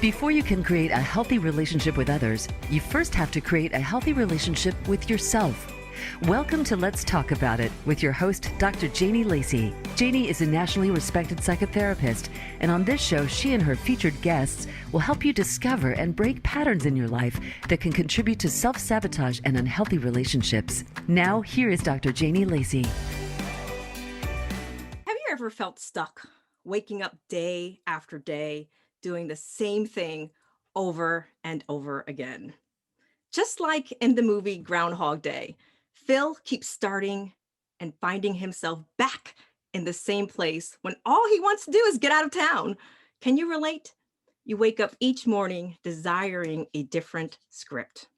Before you can create a healthy relationship with others, you first have to create a healthy relationship with yourself. Welcome to Let's Talk About It with your host, Dr. Janie Lacy. Janie is a nationally respected psychotherapist, and on this show, she and her featured guests will help you discover and break patterns in your life that can contribute to self-sabotage and unhealthy relationships. Now, here is Dr. Janie Lacy. Have you ever felt stuck, waking up day after day, doing the same thing over and over again? Just like in the movie Groundhog Day, Phil keeps starting and finding himself back in the same place when all he wants to do is get out of town. Can you relate? You wake up each morning desiring a different script.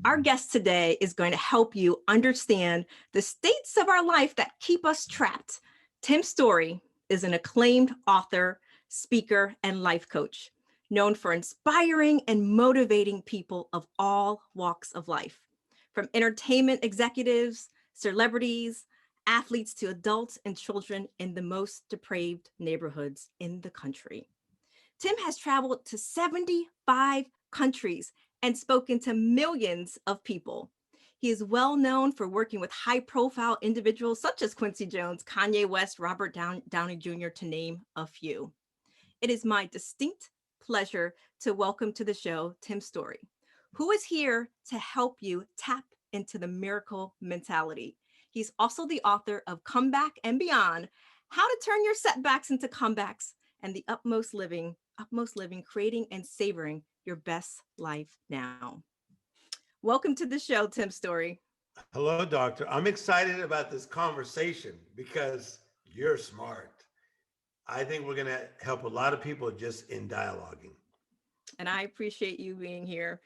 Our guest today is going to help you understand the states of our life that keep us trapped. Tim Storey is an acclaimed author, speaker, and life coach, known for inspiring and motivating people of all walks of life, from entertainment executives, celebrities, athletes to adults and children in the most depraved neighborhoods in the country. Tim has traveled to 75 countries and spoken to millions of people. He is well known for working with high-profile individuals such as Quincy Jones, Kanye West, Robert Downey Jr., to name a few. It is my distinct pleasure to welcome to the show Tim Storey, who is here to help you tap into the miracle mentality. He's also the author of Comeback and Beyond: How to Turn Your Setbacks into Comebacks, and the Utmost Living, Creating and Savoring Your Best Life Now. Welcome to the show, Tim Storey. Hello, doctor. I'm excited about this conversation because you're smart. I think we're going to help a lot of people just in dialoguing. And I appreciate you being here.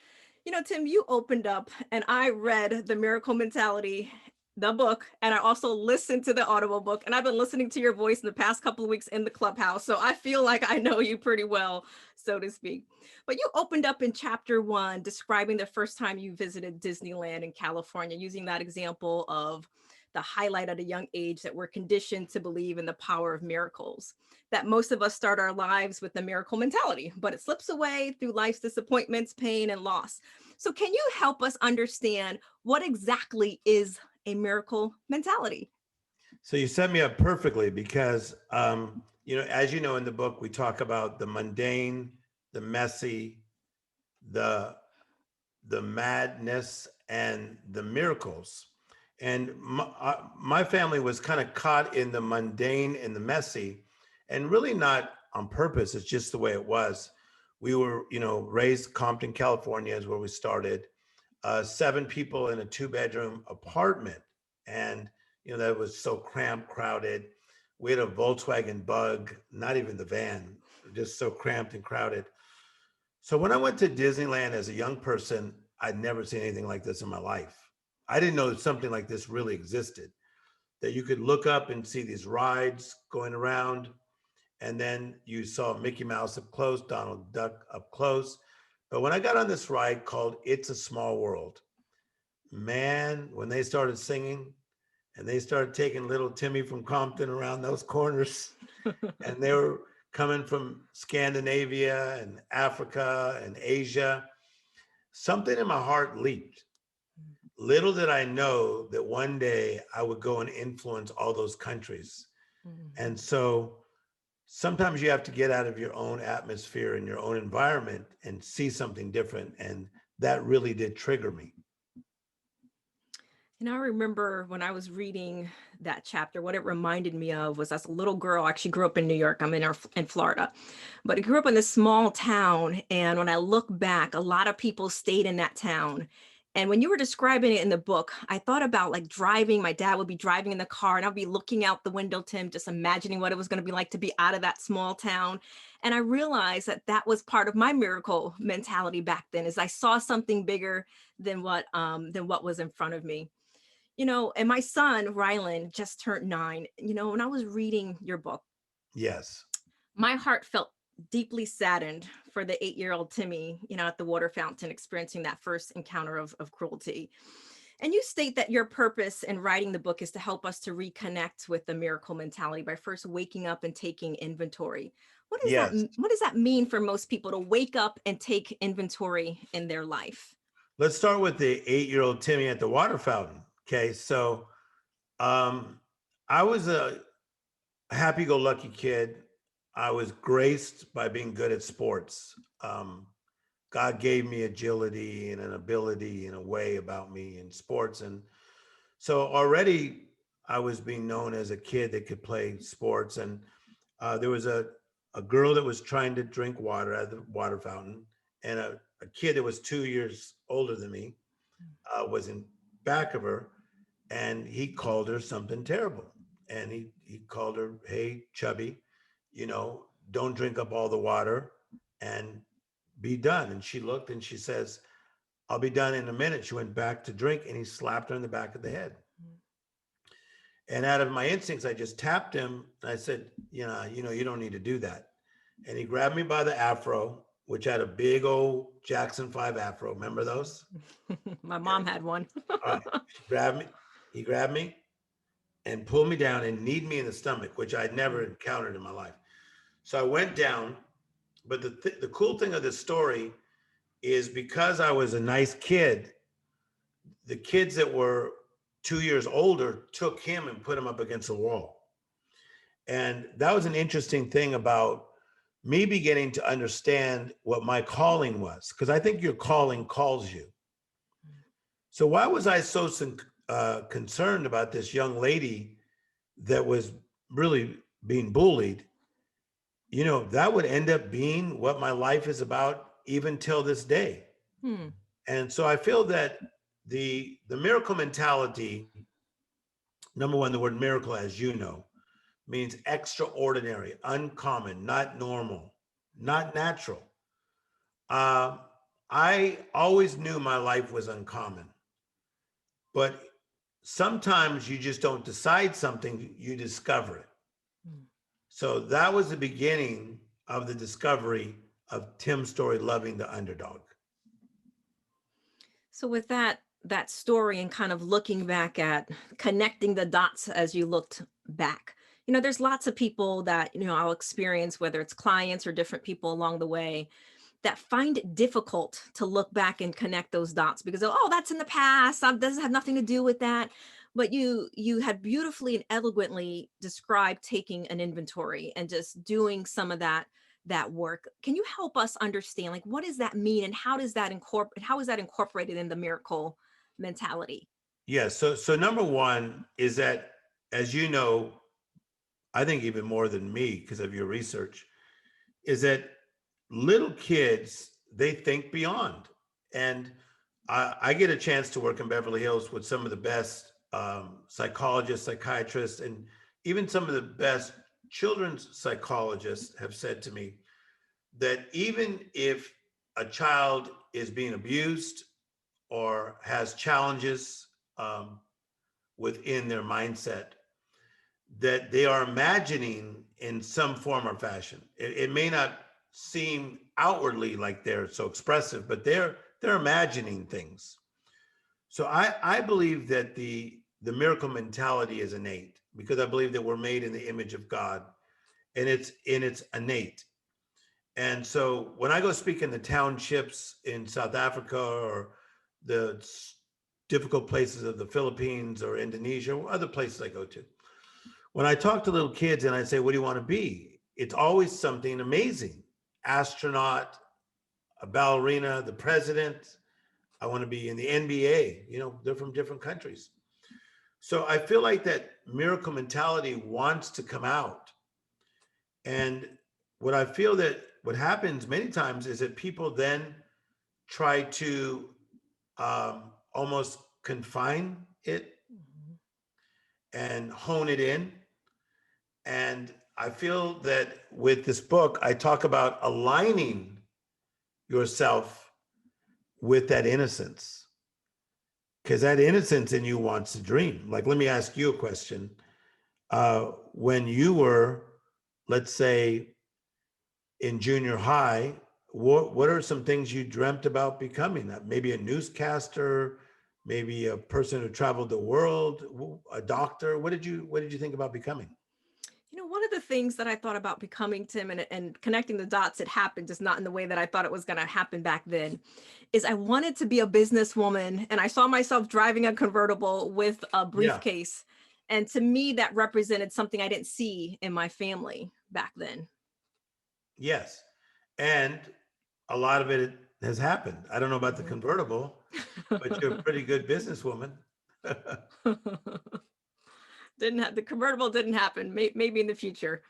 You know, Tim, you opened up and I read The Miracle Mentality, the book, and I also listened to the Audible book. And I've been listening to your voice in the past couple of weeks in the clubhouse. So I feel like I know you pretty well, so to speak. But you opened up in chapter 1, describing the first time you visited Disneyland in California, using that example of the highlight at a young age that we're conditioned to believe in the power of miracles, that most of us start our lives with the miracle mentality, but it slips away through life's disappointments, pain, and loss. So can you help us understand what exactly is a miracle mentality? So you set me up perfectly because, as you know, in the book, we talk about the mundane, the messy, the madness, and the miracles. And my family was kind of caught in the mundane and the messy, and really not on purpose. It's just the way it was. We were, raised Compton, California is where we started. 7 people in a 2-bedroom apartment. And, that was so cramped, crowded. We had a Volkswagen Bug, not even the van, just so cramped and crowded. So when I went to Disneyland as a young person, I'd never seen anything like this in my life. I didn't know that something like this really existed, that you could look up and see these rides going around. And then you saw Mickey Mouse up close, Donald Duck up close. But when I got on this ride called It's a Small World, man, when they started singing and they started taking little Timmy from Compton around those corners, and they were coming from Scandinavia and Africa and Asia, something in my heart leaped. Little did I know that one day I would go and influence all those countries. Mm-hmm. And so sometimes you have to get out of your own atmosphere and your own environment and see something different. And that really did trigger me. And I remember when I was reading that chapter, what it reminded me of was, as a little girl, I actually grew up in New York. I'm in Florida, but I grew up in this small town. And when I look back, a lot of people stayed in that town. And when you were describing it in the book, I thought about like driving. My dad would be driving in the car and I'd be looking out the window, Tim, just imagining what it was going to be like to be out of that small town. And I realized that that was part of my miracle mentality back then, is I saw something bigger than what was in front of me. And my son, Rylan, just turned 9. When I was reading your book, yes, my heart felt deeply saddened for the 8-year-old Timmy, at the water fountain, experiencing that first encounter of cruelty. And you state that your purpose in writing the book is to help us to reconnect with the miracle mentality by first waking up and taking inventory. Yes. What does that mean for most people to wake up and take inventory in their life? Let's start with the 8-year-old Timmy at the water fountain. Okay. So um, I was a happy-go-lucky kid. I was graced by being good at sports. God gave me agility and an ability and a way about me in sports. And so already I was being known as a kid that could play sports. And there was a girl that was trying to drink water at the water fountain, and a kid that was 2 years older than me was in back of her, and he called her something terrible. And he called her, "Hey, chubby, don't drink up all the water and be done." And she looked and she says, "I'll be done in a minute." She went back to drink, and he slapped her in the back of the head. And out of my instincts, I just tapped him. And I said, you don't need to do that. And he grabbed me by the afro, which had a big old Jackson 5 afro. Remember those? My mom had one. All right. He grabbed me and pulled me down and kneed me in the stomach, which I'd never encountered in my life. So I went down. But the cool thing of this story is, because I was a nice kid, the kids that were 2 years older took him and put him up against the wall. And that was an interesting thing about me beginning to understand what my calling was, because I think your calling calls you. So why was I so concerned about this young lady that was really being bullied? That would end up being what my life is about even till this day. And so I feel that the miracle mentality, number one, the word miracle, as you know, means extraordinary, uncommon, not normal, not natural. I always knew my life was uncommon, but sometimes you just don't decide something, you discover it. So that was the beginning of the discovery of Tim Storey loving the underdog. So with that story and kind of looking back at connecting the dots as you looked back, there's lots of people that, I'll experience, whether it's clients or different people along the way, that find it difficult to look back and connect those dots because, oh, that's in the past. That doesn't have nothing to do with that. But you had beautifully and eloquently described taking an inventory and just doing some of that work. Can you help us understand, like, what does that mean, and how is that incorporated in the miracle mentality? Yes. So number one is that, as you know, I think even more than me because of your research, is that little kids, they think beyond. And I get a chance to work in Beverly Hills with some of the best psychologists, psychiatrists, and even some of the best children's psychologists have said to me that even if a child is being abused or has challenges within their mindset, that they are imagining in some form or fashion. It may not seem outwardly like they're so expressive, but they're imagining things. So I believe that the miracle mentality is innate, because I believe that we're made in the image of God, and it's innate. And so when I go speak in the townships in South Africa or the difficult places of the Philippines or Indonesia or other places I go to, when I talk to little kids and I say, "What do you want to be?" It's always something amazing. Astronaut, a ballerina, the president. I want to be in the NBA. They're from different countries. So I feel like that miracle mentality wants to come out. And what happens many times is that people then try to almost confine it and hone it in. And I feel that with this book, I talk about aligning yourself with that innocence, because that innocence in you wants to dream. Like, let me ask you a question. When you were, let's say, in junior high, what are some things you dreamt about becoming? Maybe a newscaster, maybe a person who traveled the world, a doctor? What did you think about becoming? One of the things that I thought about becoming, Tim, and connecting the dots, it happened just not in the way that I thought it was going to happen back then, is I wanted to be a businesswoman, and I saw myself driving a convertible with a Yeah. briefcase. And to me, that represented something I didn't see in my family back then. Yes. And a lot of it has happened. I don't know about the Mhm. convertible, but you're a pretty good businesswoman. Didn't have the convertible didn't happen. Maybe in the future.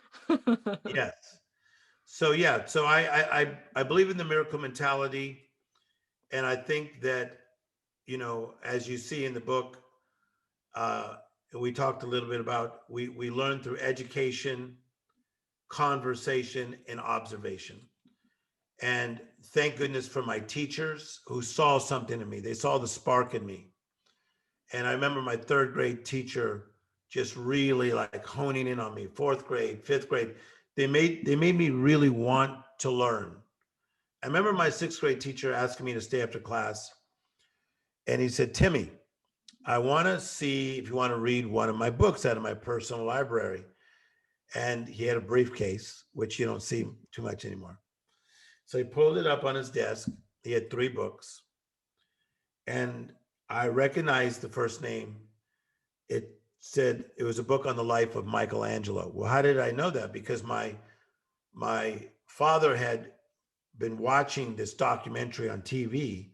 Yes. So yeah, so I believe in the miracle mentality, and I think that, as you see in the book, uh, and we talked a little bit about, we learn through education, conversation, and observation. And thank goodness for my teachers who saw something in me. They saw the spark in me. And I remember my third grade teacher just really like honing in on me. Fourth grade, fifth grade, they made me really want to learn. I remember my sixth grade teacher asking me to stay after class, and he said, "Timmy, I want to see if you want to read one of my books out of my personal library." And he had a briefcase, which you don't see too much anymore. So he pulled it up on his desk. He had three books, and I recognized the first name. It said it was a book on the life of Michelangelo. Well, how did I know that? Because my father had been watching this documentary on TV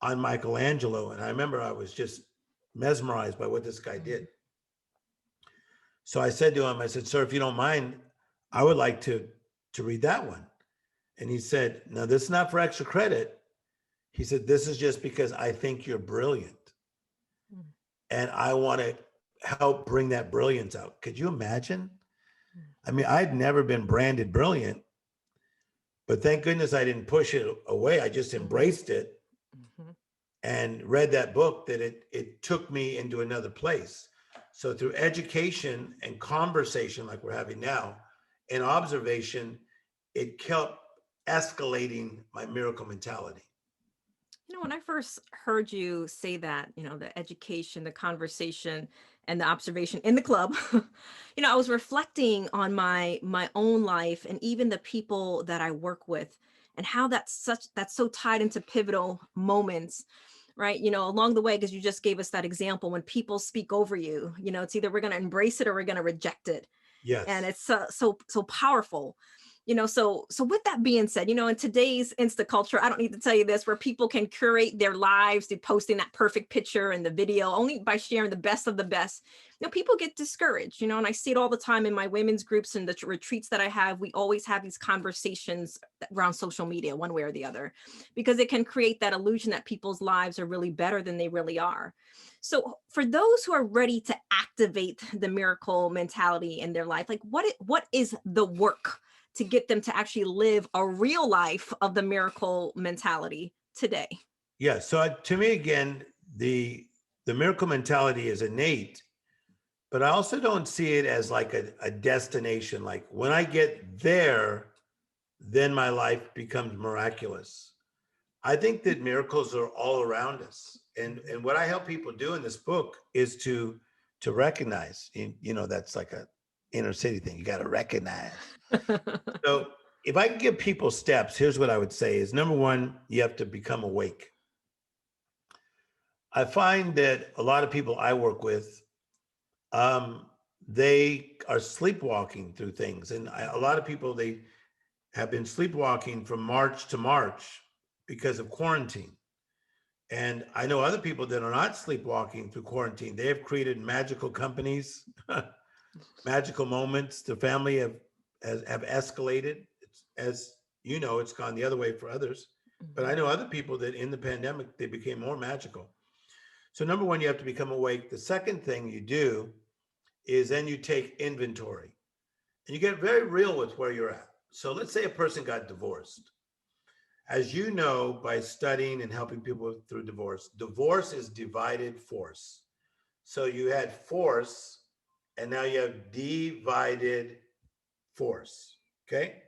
on Michelangelo, and I remember I was just mesmerized by what this guy did. So I said to him, I said, "Sir, if you don't mind, I would like to read that one." And he said, "No, this is not for extra credit." He said, "This is just because I think you're brilliant, Mm. and I want to help bring that brilliance out." Could you imagine? I mean, I'd never been branded brilliant, but thank goodness I didn't push it away. I just embraced it Mhm. and read that book, that it took me into another place. So through education and conversation like we're having now, and observation, it kept escalating my miracle mentality. When I first heard you say that, the education, the conversation, and the observation in the club, I was reflecting on my own life and even the people that I work with, and how that's so tied into pivotal moments, right? Along the way, because you just gave us that example, when people speak over you, it's either we're going to embrace it or we're going to reject it. And Yes. it's so powerful. So with that being said, in today's insta culture, I don't need to tell you this, where people can curate their lives to posting that perfect picture and the video only by sharing the best of the best. People get discouraged, and I see it all the time in my women's groups and the retreats that I have. We always have these conversations around social media, one way or the other, because it can create that illusion that people's lives are really better than they really are. So for those who are ready to activate the miracle mentality in their life, like what is the work to get them to actually live a real life of the miracle mentality today? Yeah. So to me, again, the miracle mentality is innate, but I also don't see it as like a destination. Like when I get there, then my life becomes miraculous. I think that miracles are all around us. And what I help people do in this book is to recognize, that's like a inner city thing. You got to recognize. So if I can give people steps, here's what I would say is, number one, you have to become awake. I find that a lot of people I work with, um, they are sleepwalking through things. And a lot of people, they have been sleepwalking from March to March because of quarantine. And I know other people that are not sleepwalking through quarantine. They have created magical companies, magical moments. The family have escalated. It's, as you know, it's gone the other way for others. But I know other people that in the pandemic, they became more magical. So number one, you have to become awake. The second thing you do is then you take inventory and you get very real with where you're at. So let's say a person got divorced. As you know, by studying and helping people through divorce, divorce is divided force. So you had force, and now you have divided force. Okay?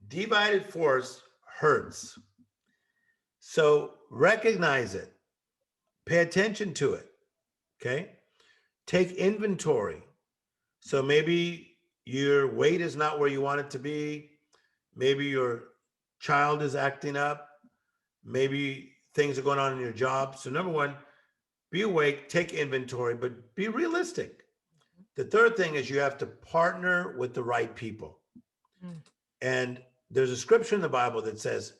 Divided force hurts. So recognize it. Pay attention to it. Okay. Take inventory. So maybe your weight is not where you want it to be. Maybe your child is acting up. Maybe things are going on in your job. So, number one, be awake, take inventory, but be realistic. The third thing is you have to partner with the right people. Mm. And there's a scripture in the Bible that says,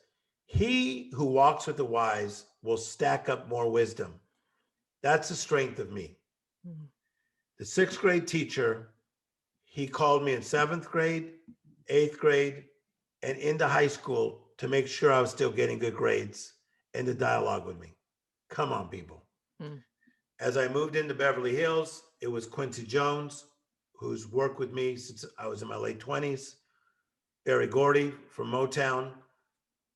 he who walks with the wise will stack up more wisdom. That's the strength of me. Mm. The sixth grade teacher, he called me in seventh grade, eighth grade, and into high school to make sure I was still getting good grades and to dialogue with me. Come on, people. Mm. As I moved into Beverly Hills, it was Quincy Jones, who's worked with me since I was in my late 20s. Barry Gordy from Motown,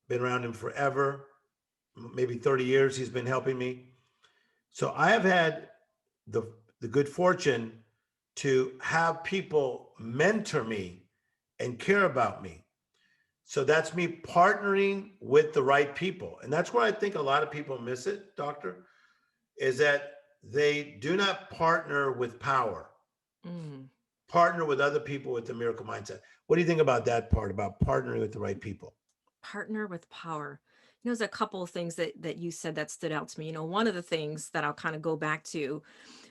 been around him forever, maybe 30 years he's been helping me. So I have had the good fortune to have people mentor me and care about me. So that's me partnering with the right people. And that's where I think a lot of people miss it, doctor, is that they do not partner with power, partner with other people with the miracle mindset. What do you think about that part, about partnering with the right people? Partner with power. There's a couple of things that you said that stood out to me. One of the things that I'll kind of go back to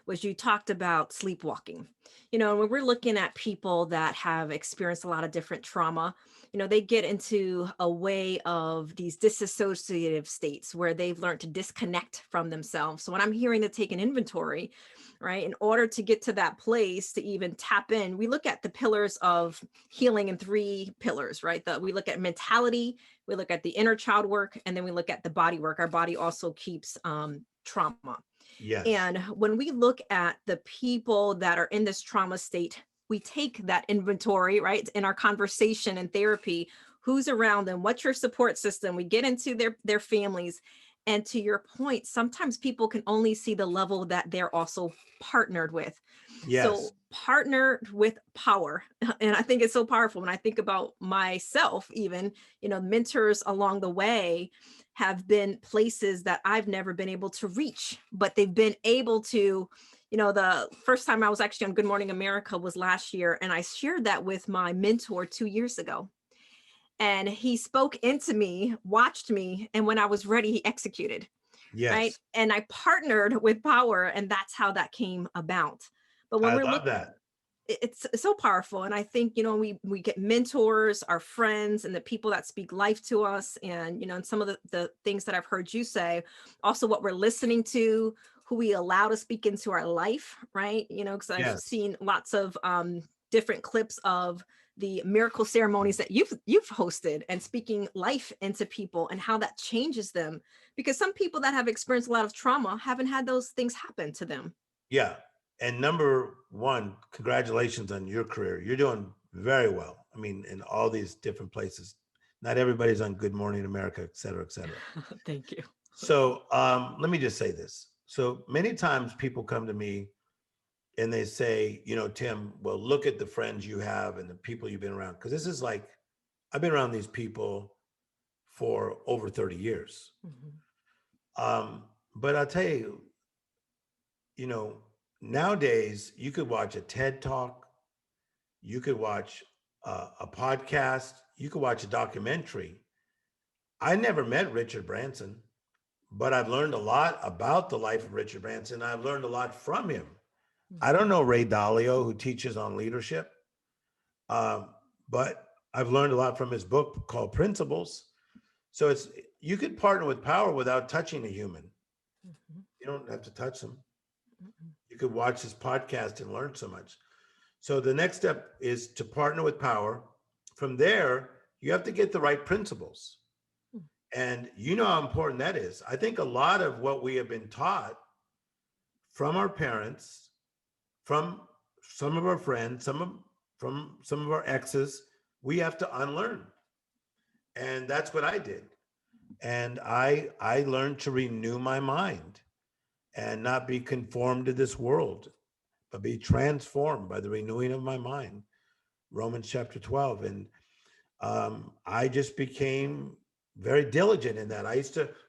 was you talked about sleepwalking. When we're looking at people that have experienced a lot of different trauma, they get into a way of these disassociative states where they've learned to disconnect from themselves. So when I'm hearing to take an inventory, right, in order to get to that place to even tap in, we look at the pillars of healing in three pillars, right? We look at mentality, we look at the inner child work, and then we look at the body work. Our body also keeps trauma. Yes. And when we look at the people that are in this trauma state, we take that inventory, right, in our conversation and therapy, who's around them, what's your support system? We get into their families. And to your point, sometimes people can only see the level that they're also partnered with. Yes. So partnered with power. And I think it's so powerful when I think about myself, even, mentors along the way have been places that I've never been able to reach, but they've been able to. The first time I was actually on Good Morning America was last year, and I shared that with my mentor 2 years ago. And he spoke into me, watched me, and when I was ready, he executed. Yes. Right. And I partnered with power, and that's how that came about. But when I we're love looking, that. it's so powerful. And I think, we get mentors, our friends, and the people that speak life to us. And, and some of the things that I've heard you say, also what we're listening to, who we allow to speak into our life, right? Because I've Yes. seen lots of different clips of the miracle ceremonies that you've hosted and speaking life into people and how that changes them. Because some people that have experienced a lot of trauma haven't had those things happen to them. Yeah. And number one, congratulations on your career. You're doing very well. I mean, in all these different places. Not everybody's on Good Morning America, et cetera, et cetera. Thank you. So let me just say this. So many times people come to me and they say, Tim, well, look at the friends you have and the people you've been around. Because this is like, I've been around these people for over 30 years. But I'll tell you, nowadays you could watch a TED Talk, you could watch a podcast, you could watch a documentary. I never met Richard Branson, but I've learned a lot about the life of Richard Branson. I've learned a lot from him. I don't know Ray Dalio, who teaches on leadership, but I've learned a lot from his book called Principles. So you could partner with power without touching a human. You don't have to touch them. You could watch his podcast and learn so much. So the next step is to partner with power. From there, you have to get the right principles. And you know how important that is. I think a lot of what we have been taught from our parents, from some of our friends, from some of our exes, we have to unlearn. And that's what I did. And I learned to renew my mind and not be conformed to this world, but be transformed by the renewing of my mind. Romans chapter 12. And I just became very diligent in that.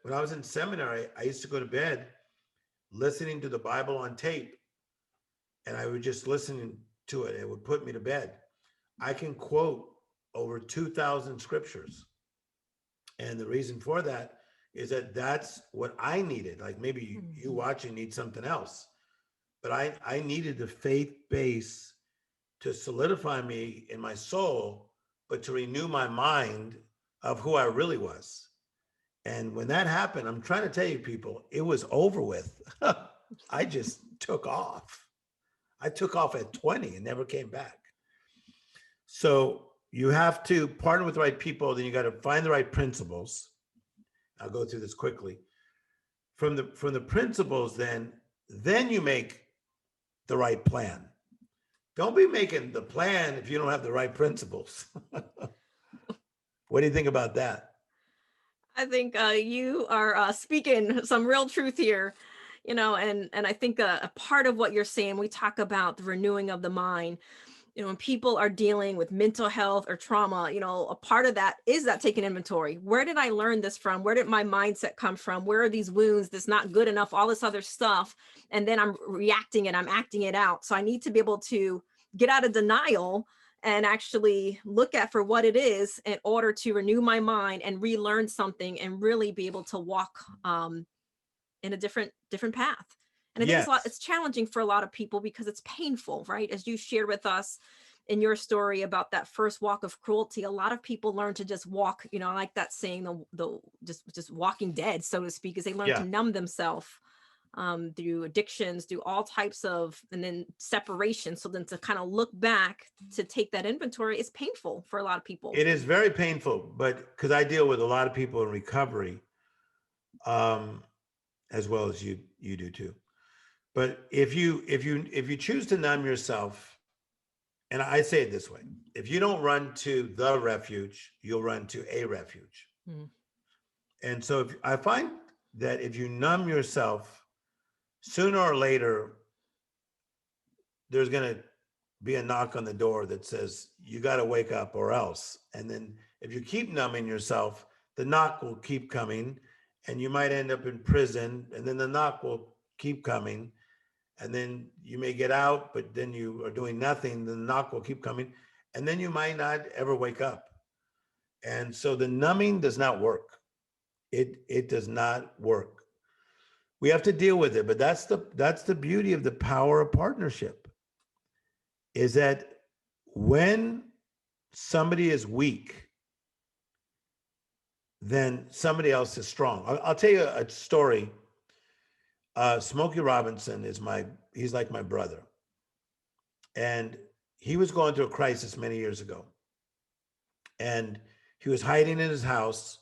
When I was in seminary, I used to go to bed listening to the Bible on tape, and I would just listen to it. It would put me to bed. I can quote over 2,000 scriptures. And the reason for that is that that's what I needed. Like maybe you watching need something else, but I needed the faith base to solidify me in my soul, but to renew my mind of who I really was. And when that happened, I'm trying to tell you people, it was over with. I just took off. I took off at 20 and never came back. So you have to partner with the right people, then you got to find the right principles. I'll go through this quickly. From the principles, then you make the right plan. Don't be making the plan if you don't have the right principles. What do you think about that? I think you are speaking some real truth here, and I think a part of what you're saying, we talk about the renewing of the mind. When people are dealing with mental health or trauma, a part of that is that taking inventory. Where did I learn this from? Where did my mindset come from? Where are these wounds that's not good enough? All this other stuff. And then I'm reacting and I'm acting it out. So I need to be able to get out of denial and actually look at for what it is in order to renew my mind and relearn something and really be able to walk in a different path. And I think it's challenging for a lot of people because it's painful, right? As you shared with us in your story about that first walk of cruelty, a lot of people learn to just walk, I like that saying, the just walking dead, so to speak, as they learn to numb themselves through addictions, through all types of, and then separation. So then to kind of look back to take that inventory is painful for a lot of people. It is very painful, but because I deal with a lot of people in recovery, as well as you do too. But if you choose to numb yourself, and I say it this way, if you don't run to the refuge, you'll run to a refuge. And so I find that if you numb yourself, sooner or later, there's going to be a knock on the door that says, you got to wake up or else. And then if you keep numbing yourself, the knock will keep coming and you might end up in prison, and then the knock will keep coming. And then you may get out, but then you are doing nothing. The knock will keep coming. And then you might not ever wake up. And so the numbing does not work. It does not work. We have to deal with it. But that's the beauty of the power of partnership, is that when somebody is weak, then somebody else is strong. I'll tell you a story. Smokey Robinson he's like my brother. And he was going through a crisis many years ago. And he was hiding in his house,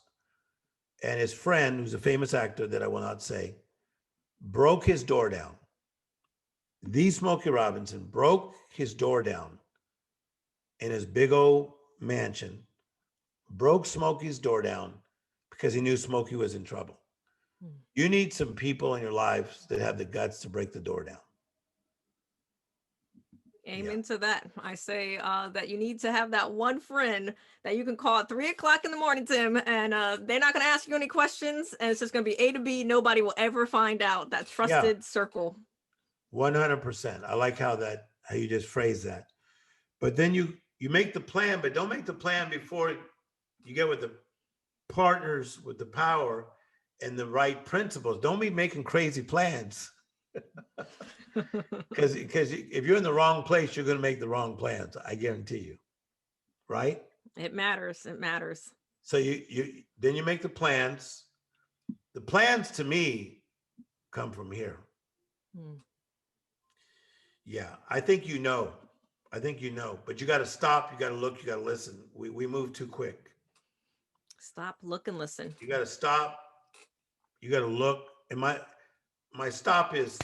and his friend, who's a famous actor that I will not say, broke his door down. The Smokey Robinson broke his door down in his big old mansion, broke Smokey's door down because he knew Smokey was in trouble. You need some people in your lives that have the guts to break the door down. Amen to that. I say that you need to have that one friend that you can call at 3:00 in the morning, Tim, and they're not going to ask you any questions, and it's just going to be A to B. Nobody will ever find out. That trusted circle. 100%. I like how you just phrase that. But then you make the plan, but don't make the plan before you get with the partners with the power and the right principles. Don't be making crazy plans. Because if you're in the wrong place, you're going to make the wrong plans. I guarantee you. Right? It matters. It matters. So then you make the plans. The plans to me come from here. Yeah, I think you know, but you got to stop. You got to look. You got to listen. We move too quick. Stop, look, and listen. You got to stop. You got to look. And my stop is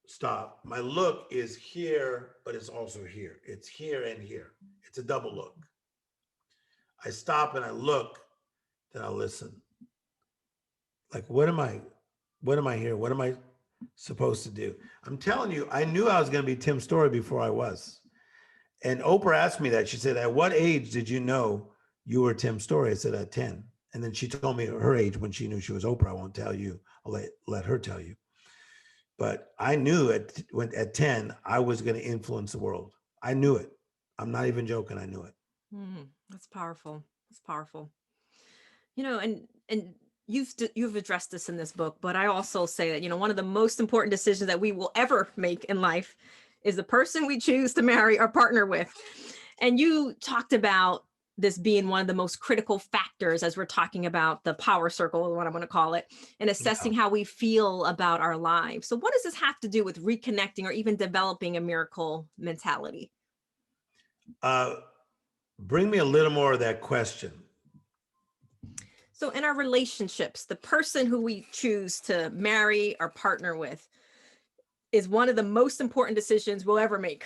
stop. My look is here, but it's also here. It's here and here. It's a double look. I stop and I look, then I listen. Like, what am I here? What am I supposed to do? I'm telling you, I knew I was going to be Tim Storey before I was. And Oprah asked me that. She said, at what age did you know you were Tim Storey? I said, at 10. And then she told me her age when she knew she was Oprah. I won't tell you. I'll let her tell you. But I knew at 10, I was going to influence the world. I knew it. I'm not even joking. I knew it. That's powerful. That's powerful. And you've addressed this in this book, but I also say that, one of the most important decisions that we will ever make in life is the person we choose to marry or partner with. And you talked about this being one of the most critical factors as we're talking about the power circle, what I'm going to call it, and assessing how we feel about our lives. So what does this have to do with reconnecting or even developing a miracle mentality? Bring me a little more of that question. So in our relationships, the person who we choose to marry or partner with is one of the most important decisions we'll ever make,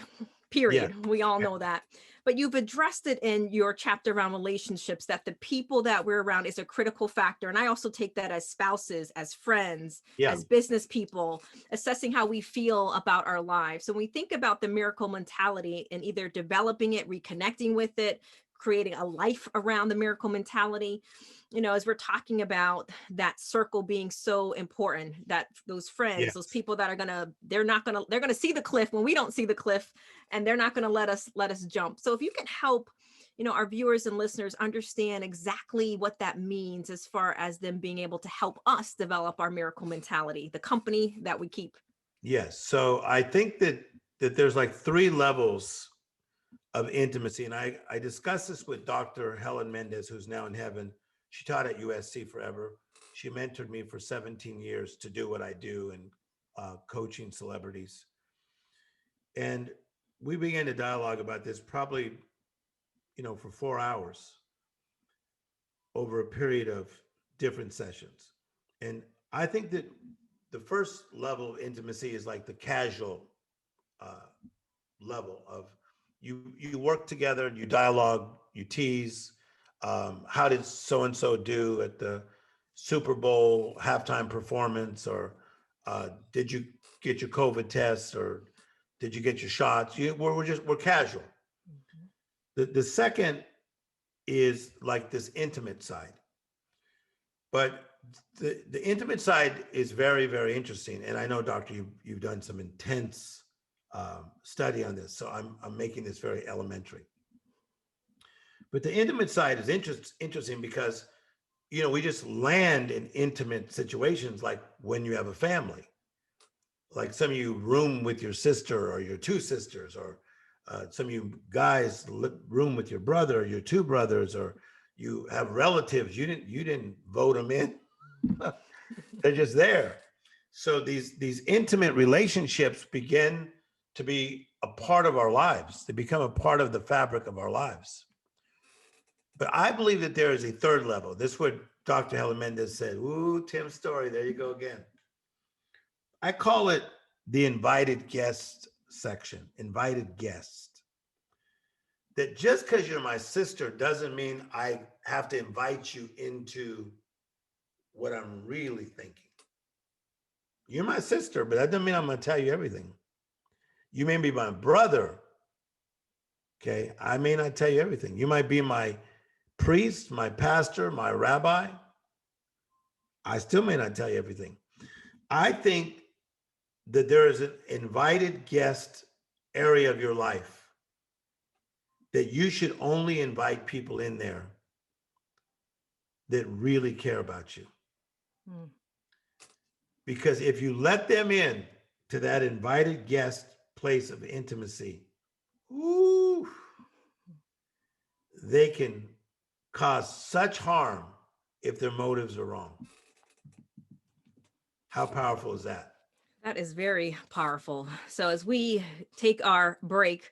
period. Yeah. We all know that. But you've addressed it in your chapter around relationships, that the people that we're around is a critical factor. And I also take that as spouses, as friends, as business people, assessing how we feel about our lives. So when we think about the miracle mentality and either developing it, reconnecting with it, creating a life around the miracle mentality, as we're talking about that circle being so important, that those friends, those people that are they're going to see the cliff when we don't see the cliff, and they're not going to let us jump. So if you can help, our viewers and listeners understand exactly what that means as far as them being able to help us develop our miracle mentality, the company that we keep. Yes. So I think that there's like 3 levels of intimacy. And I discussed this with Dr. Helen Mendez, who's now in heaven. She taught at USC forever. She mentored me for 17 years to do what I do and coaching celebrities. And we began to dialogue about this probably, for 4 hours over a period of different sessions. And I think that the first level of intimacy is like the casual level of you work together and you dialogue, you tease. How did so-and-so do at the Super Bowl halftime performance? Or did you get your COVID test? Or did you get your shots? We're casual. Mm-hmm. The second is like this intimate side. But the intimate side is very, very interesting. And I know, Doctor, you've done some intense study on this. So I'm making this very elementary. But the intimate side is interesting because, we just land in intimate situations, like when you have a family. Like some of you room with your sister or your 2 sisters, or some of you guys room with your brother or your 2 brothers, or you have relatives. You didn't vote them in. They're just there. So these intimate relationships begin to be a part of our lives. They become a part of the fabric of our lives. But I believe that there is a 3rd level. This is what Dr. Helen Mendez said. Ooh, Tim Storey, there you go again. I call it the invited guest section, invited guest. That just because you're my sister doesn't mean I have to invite you into what I'm really thinking. You're my sister, but that doesn't mean I'm going to tell you everything. You may be my brother, okay? I may not tell you everything. You might be my priest, my pastor, my rabbi. I still may not tell you everything. I think that there is an invited guest area of your life that you should only invite people in there that really care about you. Because if you let them in to that invited guest place of intimacy, ooh, they can cause such harm if their motives are wrong. How powerful is that? That is very powerful. So as we take our break,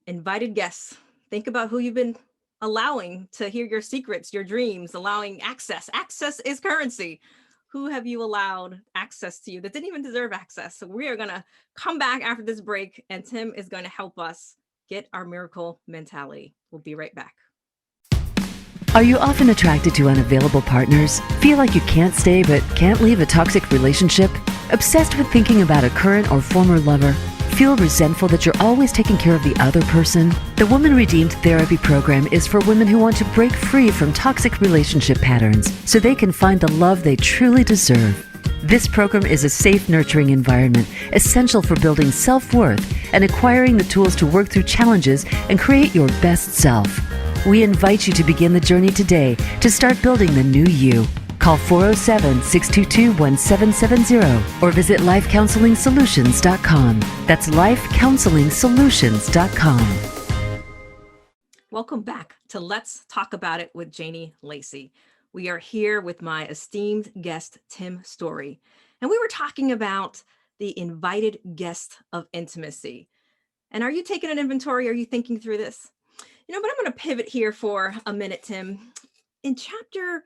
invited guests, think about who you've been allowing to hear your secrets, your dreams, allowing access. Access is currency. Who have you allowed access to you that didn't even deserve access? So we are going to come back after this break, and Tim is going to help us get our miracle mentality. We'll be right back. Are you often attracted to unavailable partners? Feel like you can't stay but can't leave a toxic relationship? Obsessed with thinking about a current or former lover? Feel resentful that you're always taking care of the other person? The Woman Redeemed Therapy Program is for women who want to break free from toxic relationship patterns so they can find the love they truly deserve. This program is a safe, nurturing environment essential for building self-worth and acquiring the tools to work through challenges and create your best self. We invite you to begin the journey today to start building the new you. Call 407-622-1770 or visit lifecounseling.solutions.com. That's lifecounseling.solutions.com. Welcome back to Let's Talk About It with Janie Lacy. We are here with my esteemed guest, Tim Storey, and we were talking about the invited guest of intimacy. And are you taking an inventory? Are you thinking through this? But I'm going to pivot here for a minute, Tim. In chapter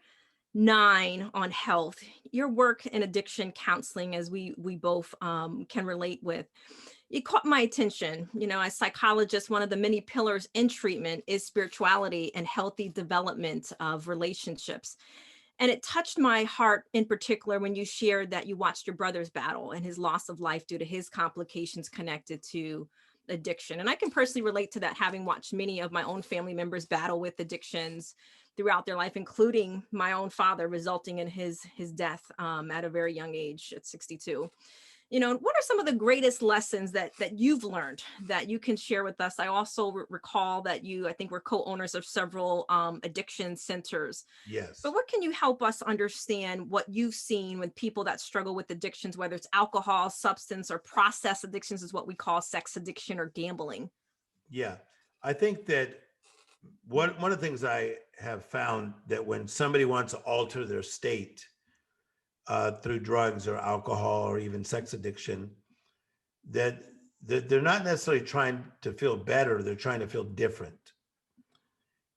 9 on health, your work in addiction counseling, as we both can relate with, it caught my attention. As psychologists, one of the many pillars in treatment is spirituality and healthy development of relationships. And it touched my heart in particular when you shared that you watched your brother's battle and his loss of life due to his complications connected to addiction. And I can personally relate to that, having watched many of my own family members battle with addictions throughout their life, including my own father, resulting in his death at a very young age at 62. What are some of the greatest lessons that you've learned that you can share with us? I also recall that I think we're co-owners of several addiction centers. Yes. But what can you help us understand what you've seen with people that struggle with addictions, whether it's alcohol, substance, or process addictions, is what we call sex addiction or gambling? Yeah. I think that one of the things I have found that when somebody wants to alter their state through drugs or alcohol or even sex addiction, that they're not necessarily trying to feel better, they're trying to feel different.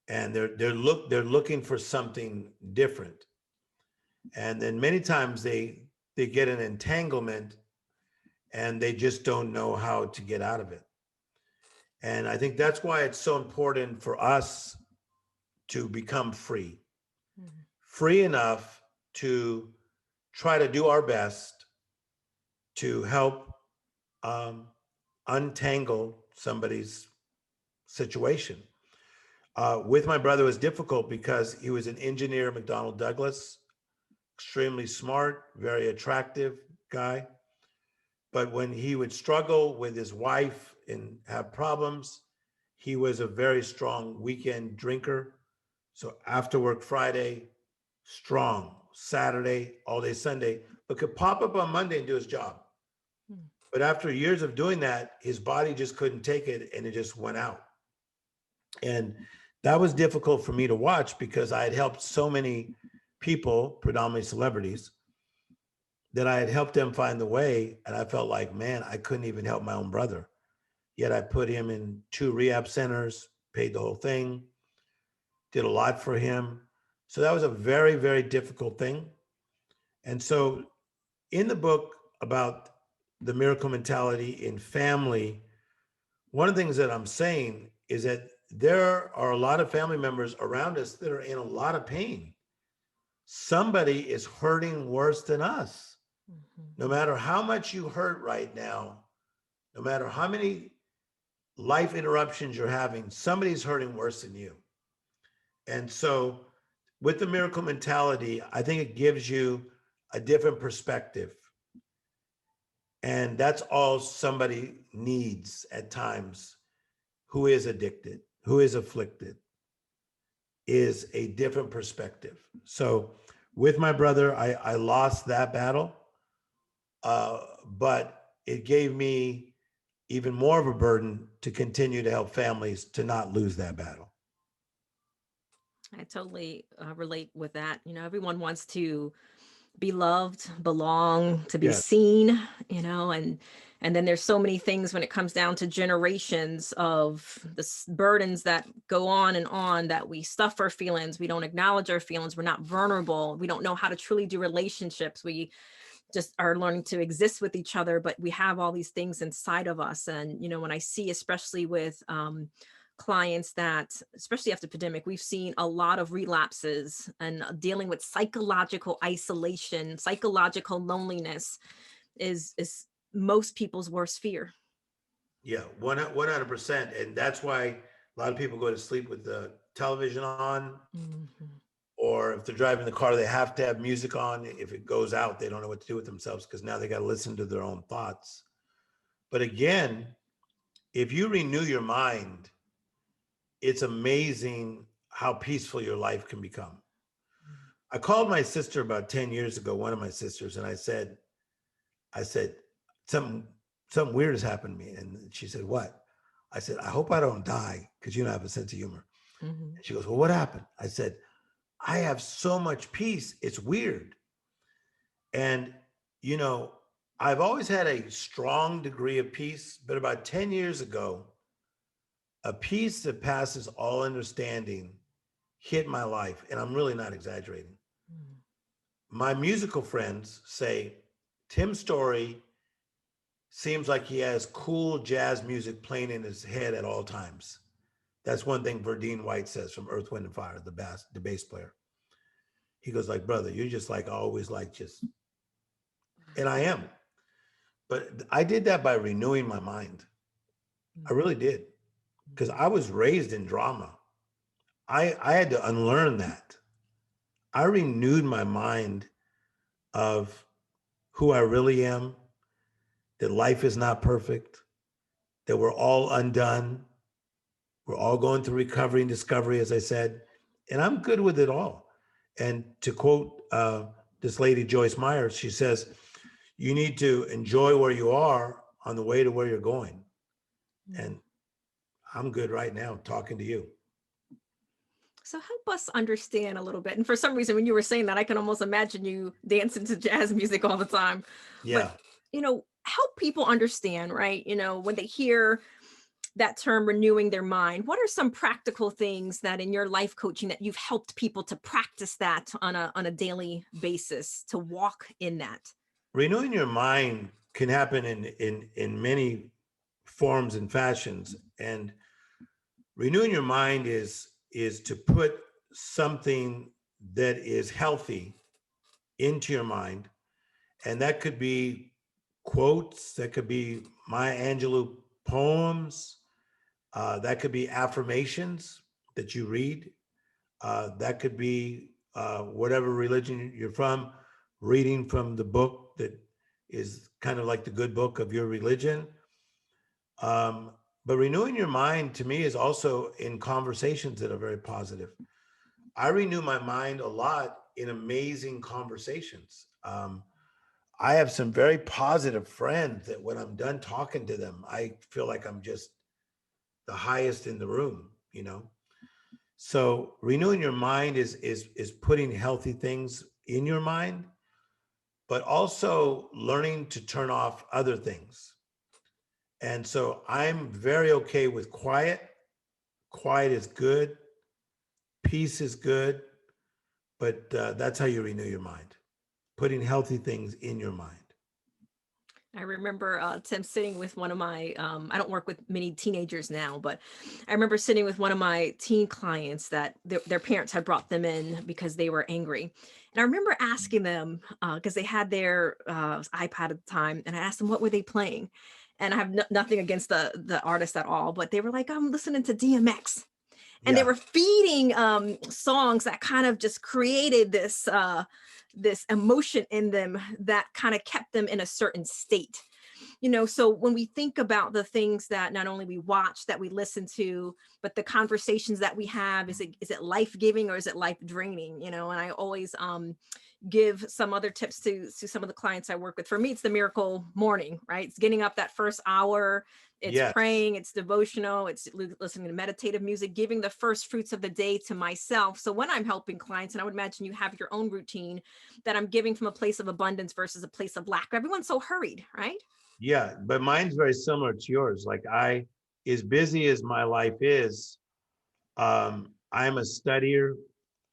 And they're looking for something different. And then many times they get an entanglement and they just don't know how to get out of it. And I think that's why it's so important for us to become free, free enough to try to do our best to help untangle somebody's situation. With my brother, it was difficult because he was an engineer at McDonnell Douglas, extremely smart, very attractive guy. But when he would struggle with his wife and have problems, he was a very strong weekend drinker. So after work Friday, strong, Saturday, all day Sunday, but could pop up on Monday and do his job. But after years of doing that, his body just couldn't take it and it just went out. And that was difficult for me to watch because I had helped so many people, predominantly celebrities, that I had helped them find the way. And I felt like, man, I couldn't even help my own brother. Yet I put him in 2 rehab centers, paid the whole thing, did a lot for him. So that was a very, very difficult thing. And so in the book about the miracle mentality in family, one of the things that I'm saying is that there are a lot of family members around us that are in a lot of pain. Somebody is hurting worse than us. No matter how much you hurt right now, no matter how many life interruptions you're having, somebody's hurting worse than you. And so with the miracle mentality, I think it gives you a different perspective. And that's all somebody needs at times who is addicted, who is afflicted, is a different perspective. So with my brother, I lost that battle, but it gave me even more of a burden to continue to help families to not lose that battle. I totally relate with that. Everyone wants to be loved, belong, to be Yes. seen, and then there's so many things when it comes down to generations of the burdens that go on that we stuff our feelings. We don't acknowledge our feelings. We're not vulnerable. We don't know how to truly do relationships. We just are learning to exist with each other, but we have all these things inside of us. And, when I see, especially with clients that, especially after pandemic, we've seen a lot of relapses and dealing with psychological isolation, psychological loneliness is most people's worst fear. Yeah, 100%. And that's why a lot of people go to sleep with the television on, or if they're driving the car, they have to have music on. If it goes out, they don't know what to do with themselves because now they got to listen to their own thoughts. But again, if you renew your mind, it's amazing how peaceful your life can become. I called my sister about 10 years ago, one of my sisters, and I said, something weird has happened to me. And she said, what? I said, I hope I don't die, because you don't have a sense of humor. Mhm. And she goes, well, what happened? I said, I have so much peace. It's weird. And, you know, I've always had a strong degree of peace, but about 10 years ago, a peace that passes all understanding hit my life. And I'm really not exaggerating. Mm. My musical friends say, Tim Storey seems like he has cool jazz music playing in his head at all times. That's one thing Verdine White says from Earth, Wind, and Fire, the bass player. He goes like, brother, you're just like always like just, and I am. But I did that by renewing my mind. I really did. Because I was raised in drama. I had to unlearn that. I renewed my mind of who I really am, that life is not perfect, that we're all undone. We're all going through recovery and discovery, as I said, and I'm good with it all. And to quote this lady, Joyce Meyer, she says, you need to enjoy where you are on the way to where you're going. And I'm good right now talking to you. So help us understand a little bit. And for some reason, when you were saying that, I can almost imagine you dancing to jazz music all the time. Yeah. But, help people understand, right? When they hear that term renewing their mind, what are some practical things that in your life coaching that you've helped people to practice that on a daily basis, to walk in that? Renewing your mind can happen in many forms and fashions. And renewing your mind is to put something that is healthy into your mind. And that could be quotes, that could be Maya Angelou poems, that could be affirmations that you read, that could be whatever religion you're from, reading from the book that is kind of like the good book of your religion. But renewing your mind to me is also in conversations that are very positive. I renew my mind a lot in amazing conversations. I have some very positive friends that when I'm done talking to them, I feel like I'm just the highest in the room, So renewing your mind is putting healthy things in your mind, but also learning to turn off other things. And so I'm very okay with quiet. Quiet is good. Peace is good. But that's how you renew your mind, putting healthy things in your mind. I remember, Tim, sitting with one of my, I don't work with many teenagers now, but I remember sitting with one of my teen clients that their parents had brought them in because they were angry. And I remember asking them, because they had their iPad at the time, and I asked them, what were they playing? And I have nothing against the artist at all, but they were like, I'm listening to DMX. And they Yeah. were feeding songs that kind of just created this emotion in them that kind of kept them in a certain state. So when we think about the things that not only we watch, that we listen to, but the conversations that we have, is it life-giving or is it life-draining? And I always give some other tips to some of the clients I work with. For me, it's the miracle morning, right? It's getting up that first hour, it's Yes. praying, it's devotional, it's listening to meditative music, giving the first fruits of the day to myself. So when I'm helping clients, and I would imagine you have your own routine, that I'm giving from a place of abundance versus a place of lack. Everyone's so hurried, right? Yeah, but mine's very similar to yours. Like as busy as my life is, I'm a studier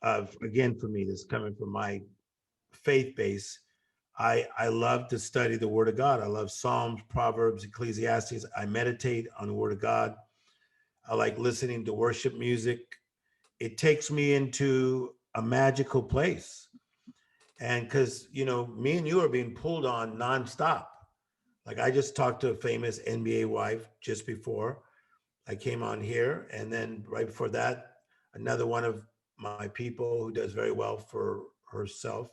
of, again, for me, this is coming from my faith base. I love to study the Word of God. I love Psalms, Proverbs, Ecclesiastes. I meditate on the Word of God. I like listening to worship music. It takes me into a magical place. And because, me and you are being pulled on nonstop. Like I just talked to a famous NBA wife just before I came on here. And then right before that, another one of my people who does very well for herself,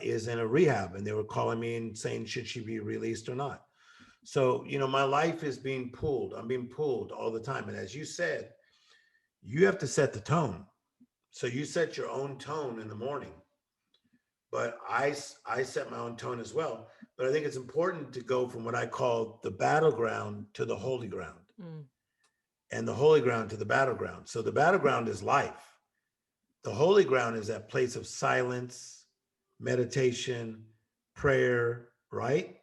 is in a rehab, and they were calling me and saying, should she be released or not? So, my life is being pulled. I'm being pulled all the time. And as you said, you have to set the tone. So you set your own tone in the morning, but I set my own tone as well. But I think it's important to go from what I call the battleground to the holy ground, and the holy ground to the battleground. So the battleground is life. The holy ground is that place of silence, meditation, prayer, right?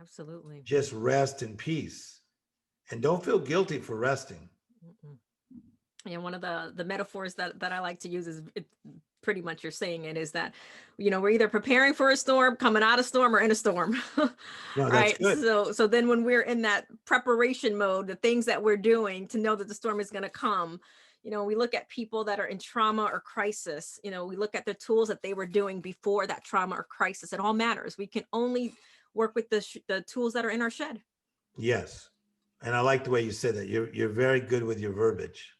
Absolutely. Just rest in peace. And don't feel guilty for resting. And one of the metaphors that I like to use is pretty much you're saying it is that, we're either preparing for a storm, coming out of storm, or in a storm. No, that's right. good. So then when we're in that preparation mode, the things that we're doing to know that the storm is going to come, we look at people that are in trauma or crisis, we look at the tools that they were doing before that trauma or crisis. It all matters. We can only work with the tools that are in our shed. Yes. And I like the way you said that. You're very good with your verbiage.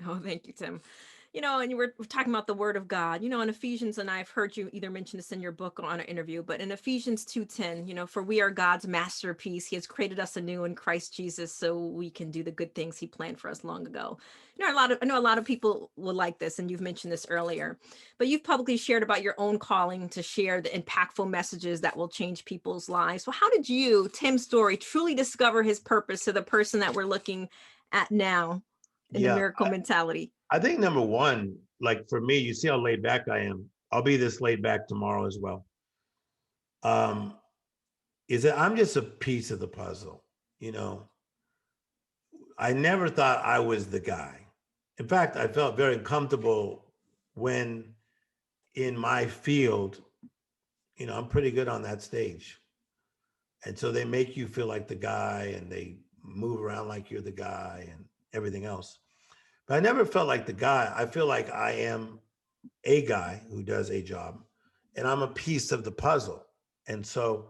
Oh, thank you, Tim. And we're talking about the word of God, in Ephesians, and I've heard you either mention this in your book or on an interview, but in Ephesians 2:10, for we are God's masterpiece. He has created us anew in Christ Jesus so we can do the good things he planned for us long ago. I know a lot of people will like this, and you've mentioned this earlier, but you've publicly shared about your own calling to share the impactful messages that will change people's lives. So how did you, Tim Storey, truly discover his purpose to the person that we're looking at now in the miracle mentality? I think number one, like for me, you see how laid back I am. I'll be this laid back tomorrow as well. Is that I'm just a piece of the puzzle. I never thought I was the guy. In fact, I felt very comfortable when in my field, I'm pretty good on that stage. And so they make you feel like the guy, and they move around like you're the guy and everything else. But I never felt like the guy. I feel like I am a guy who does a job, and I'm a piece of the puzzle. And so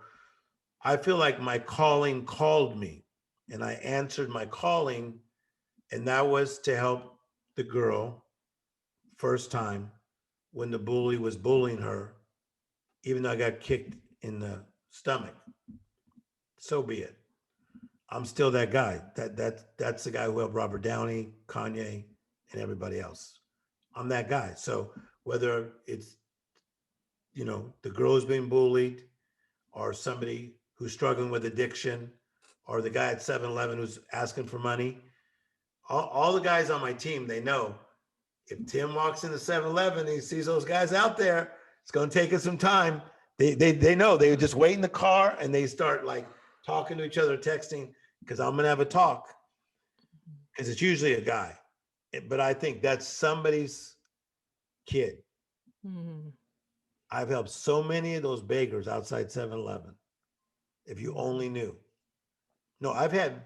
I feel like my calling called me, and I answered my calling, and that was to help the girl first time when the bully was bullying her, even though I got kicked in the stomach. So be it. I'm still that guy. That's the guy who helped Robert Downey, Kanye, and everybody else. I'm that guy. So whether it's, the girl who's being bullied, or somebody who's struggling with addiction, or the guy at 7-Eleven who's asking for money, all the guys on my team, they know if Tim walks into 7-Eleven and he sees those guys out there, it's going to take us some time. They know. They just wait in the car and they start like talking to each other, texting, because I'm going to have a talk, because it's usually a guy. But I think that's somebody's kid. I've helped so many of those beggars outside 7-Eleven. If you only knew. No, I've had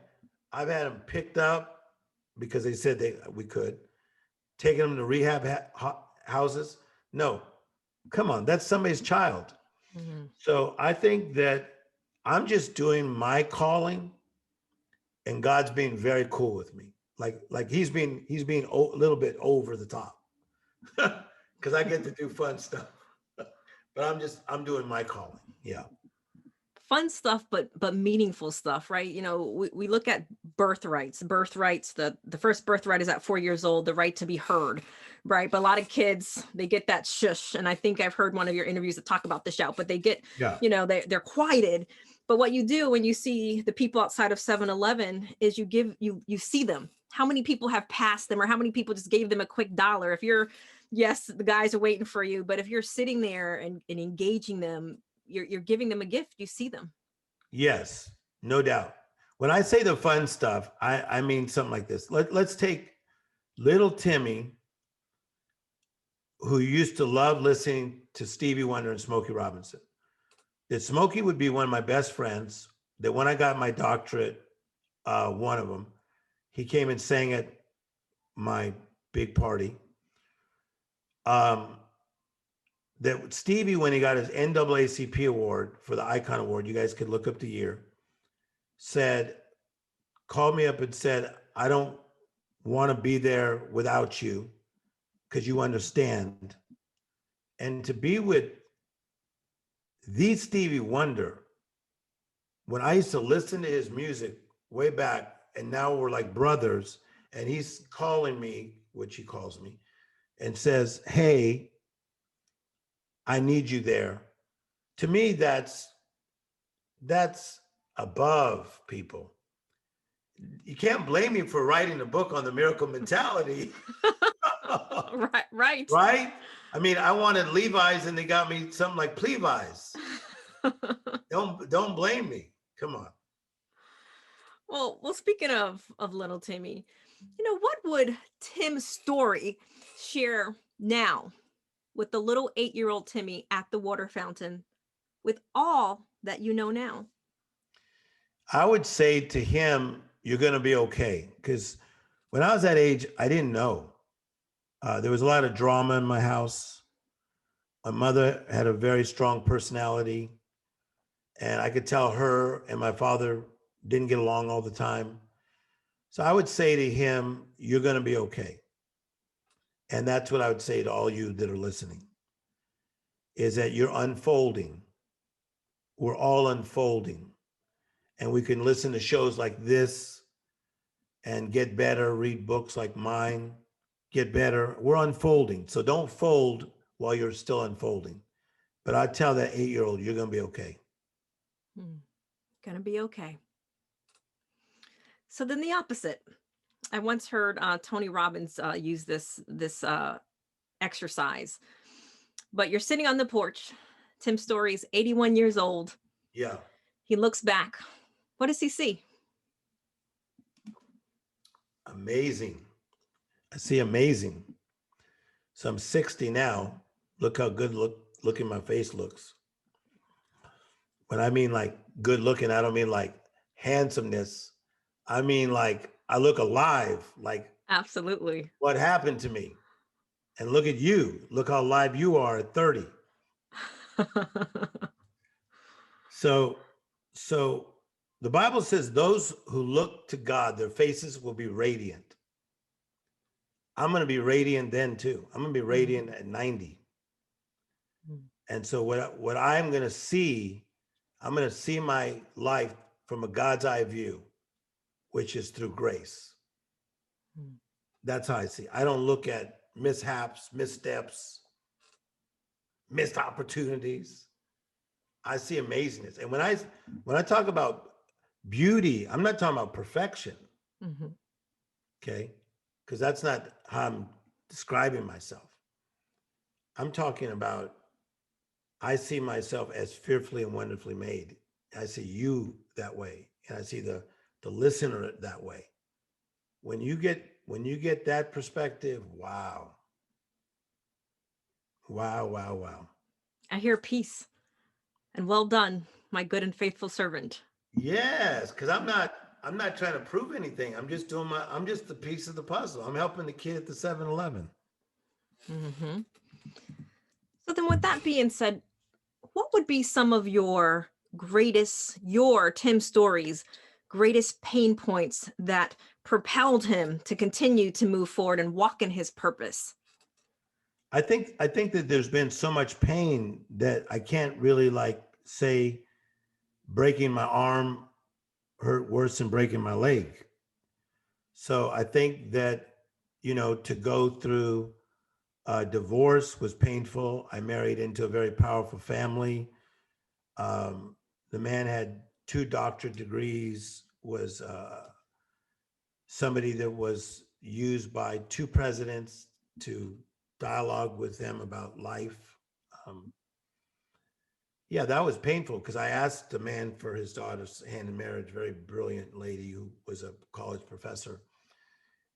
them picked up because they said we could, taking them to rehab houses. No, come on, that's somebody's child. So I think that I'm just doing my calling, and God's being very cool with me. Like he's being a little bit over the top, because I get to do fun stuff. But I'm doing my calling. Yeah. Fun stuff, but meaningful stuff, right? We look at birthrights. The first birthright is at 4 years old, the right to be heard, right? But a lot of kids, they get that shush. And I think I've heard one of your interviews that talk about the shout, but they get, they're quieted. But what you do when you see the people outside of 7-Eleven is you see them. How many people have passed them, or how many people just gave them a quick dollar? Yes, the guys are waiting for you, but if you're sitting there and engaging them, you're giving them a gift. You see them. Yes, no doubt. When I say the fun stuff, I mean something like this. Let's take little Timmy, who used to love listening to Stevie Wonder and Smokey Robinson. That Smokey would be one of my best friends. That when I got my doctorate, one of them, he came and sang at my big party. That Stevie, when he got his NAACP award for the Icon Award, you guys could look up the year, called me up and said, I don't want to be there without you. because you understand. And to be with the Stevie Wonder, when I used to listen to his music way back, and now we're like brothers, and he's calling me, which he calls me, and says, "Hey, I need you there." To me, that's above people. You can't blame me for writing a book on the miracle mentality. Right, right. Right? I mean, I wanted Levi's and they got me something like Levi's. Don't blame me. Come on. Well, speaking of little Timmy, what would Tim Story share now with the little 8-year-old Timmy at the water fountain with all that you know now? I would say to him, you're going to be okay. Because when I was that age, I didn't know. There was a lot of drama in my house. My mother had a very strong personality, and I could tell her and my father didn't get along all the time. So I would say to him, you're going to be okay. And that's what I would say to all you that are listening, is that you're unfolding. We're all unfolding. And we can listen to shows like this and get better, read books like mine, get better. We're unfolding. So don't fold while you're still unfolding. But I tell that 8-year-old, you're going to be okay. Gonna be okay. So then the opposite. I once heard Tony Robbins use this exercise. But you're sitting on the porch. Tim Story's 81 years old. Yeah. He looks back. What does he see? Amazing. I see amazing. So I'm 60 now. Look how good looking my face looks. When I mean like good looking, I don't mean like handsomeness. I mean like I look alive. Like, Absolutely. what happened to me? And look at you. Look how alive you are at 30. So the Bible says those who look to God, their faces will be radiant. I'm going to be radiant then too. I'm going to be radiant at 90. And so what I'm going to see, I'm going to see my life from a God's eye view, which is through grace. That's how I see. I don't look at mishaps, missteps, missed opportunities. I see amazingness. And when I talk about beauty, I'm not talking about perfection. Okay? Because that's not how I'm describing myself. I'm talking about I see myself as fearfully and wonderfully made. I see you that way, and I see the listener that way. When you get that perspective, wow. Wow. I hear peace and well done, my good and faithful servant. Yes, because I'm not trying to prove anything. I'm just the piece of the puzzle. I'm helping the kid at the 7-Eleven. So then with that being said, what would be some of your Tim Story's greatest pain points that propelled him to continue to move forward and walk in his purpose? I think that there's been so much pain that I can't really like say breaking my arm hurt worse than breaking my leg. So I think that, to go through divorce was painful. I married into a very powerful family. The man had 2 doctorate degrees, was somebody that was used by 2 presidents to dialogue with them about life. Yeah, that was painful because I asked the man for his daughter's hand in marriage, very brilliant lady who was a college professor.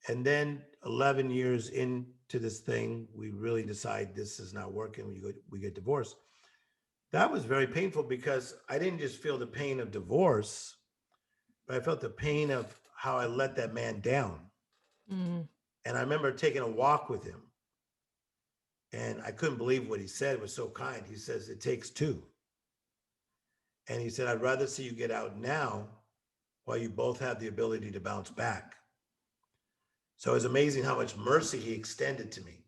And then 11 years into this thing, we really decide this is not working. We get divorced. That was very painful because I didn't just feel the pain of divorce, but I felt the pain of how I let that man down. And I remember taking a walk with him. And I couldn't believe what he said. It was so kind. He says, it takes 2. And he said, I'd rather see you get out now while you both have the ability to bounce back. So it was amazing how much mercy he extended to me.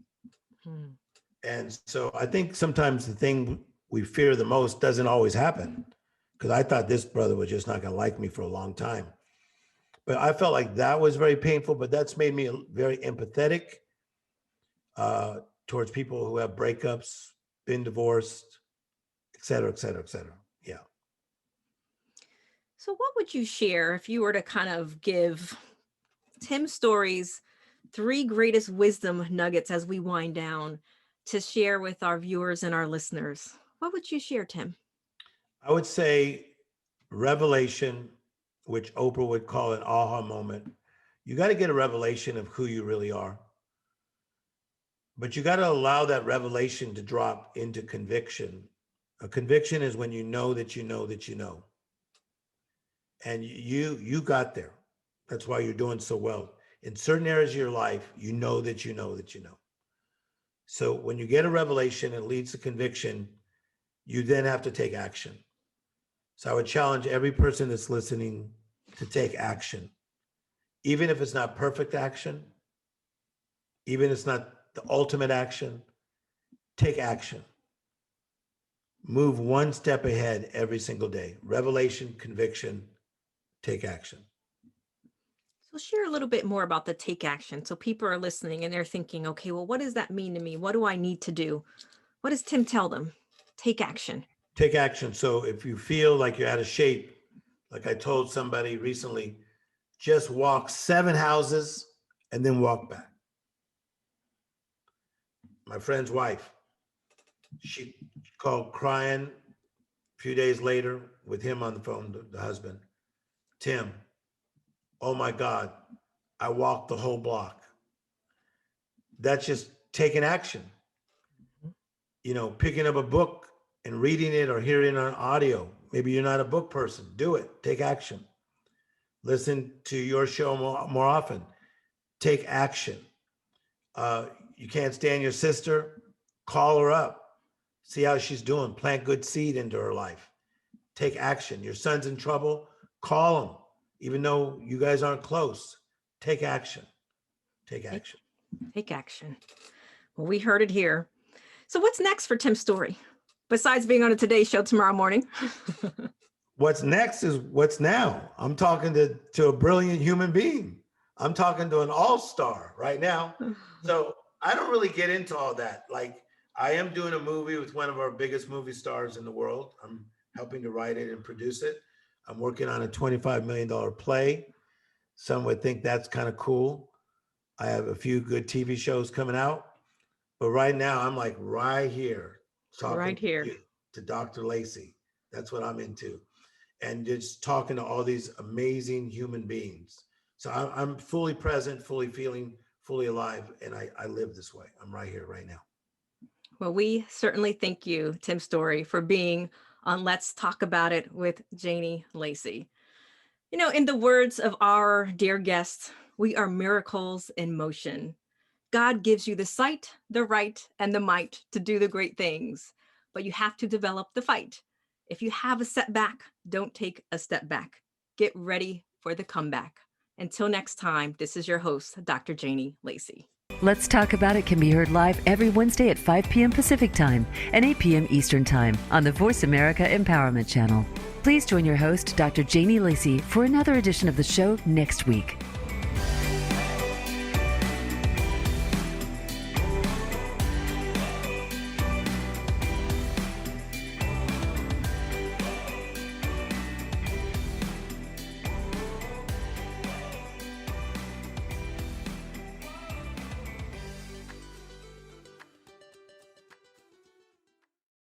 Hmm. And so I think sometimes the thing we fear the most doesn't always happen, because I thought this brother was just not going to like me for a long time. But I felt like that was very painful, but that's made me very empathetic towards people who have breakups, been divorced, et cetera, et cetera, et cetera. Yeah. So, what would you share if you were to kind of give Tim Storey's 3 greatest wisdom nuggets as we wind down to share with our viewers and our listeners? What would you share, Tim? I would say revelation, which Oprah would call an aha moment. You got to get a revelation of who you really are. But you got to allow that revelation to drop into conviction. A conviction is when you know that you know that you know. And you got there. That's why you're doing so well. In certain areas of your life, you know that you know that you know. So when you get a revelation and it leads to conviction, you then have to take action. So I would challenge every person that's listening to take action. Even if it's not perfect action, even if it's not the ultimate action, take action. Move one step ahead every single day. Revelation, conviction, take action. So, share a little bit more about the take action. So, people are listening and they're thinking, okay, well, what does that mean to me? What do I need to do? What does Tim tell them? Take action. Take action. So if you feel like you're out of shape, like I told somebody recently, just walk 7 houses and then walk back. My friend's wife, she called crying a few days later with him on the phone, the husband. Tim, oh my God, I walked the whole block. That's just taking action. You know, picking up a book and reading it or hearing it on audio. Maybe you're not a book person. Do it. Take action. Listen to your show more often. Take action. You can't stand your sister? Call her up. See how she's doing. Plant good seed into her life. Take action. Your son's in trouble? Call him. Even though you guys aren't close, take action. Take action. Take action. Well, we heard it here. So what's next for Tim Storey, besides being on a Today Show tomorrow morning? What's next is what's now. I'm talking to a brilliant human being. I'm talking to an all-star right now. So I don't really get into all that. Like, I am doing a movie with one of our biggest movie stars in the world. I'm helping to write it and produce it. I'm working on a $25 million play. Some would think that's kind of cool. I have a few good TV shows coming out. But right now, I'm like right here, talking Right here. to Dr. Lacy. That's what I'm into. And just talking to all these amazing human beings. So I'm fully present, fully feeling, fully alive. And I live this way. I'm right here, right now. Well, we certainly thank you, Tim Storey, for being on Let's Talk About It with Janie Lacy. You know, in the words of our dear guest, we are miracles in motion. God gives you the sight, the right, and the might to do the great things, but you have to develop the fight. If you have a setback, don't take a step back. Get ready for the comeback. Until next time, this is your host, Dr. Janie Lacy. Let's Talk About It can be heard live every Wednesday at 5 p.m. Pacific Time and 8 p.m. Eastern Time on the Voice America Empowerment Channel. Please join your host, Dr. Janie Lacy, for another edition of the show next week.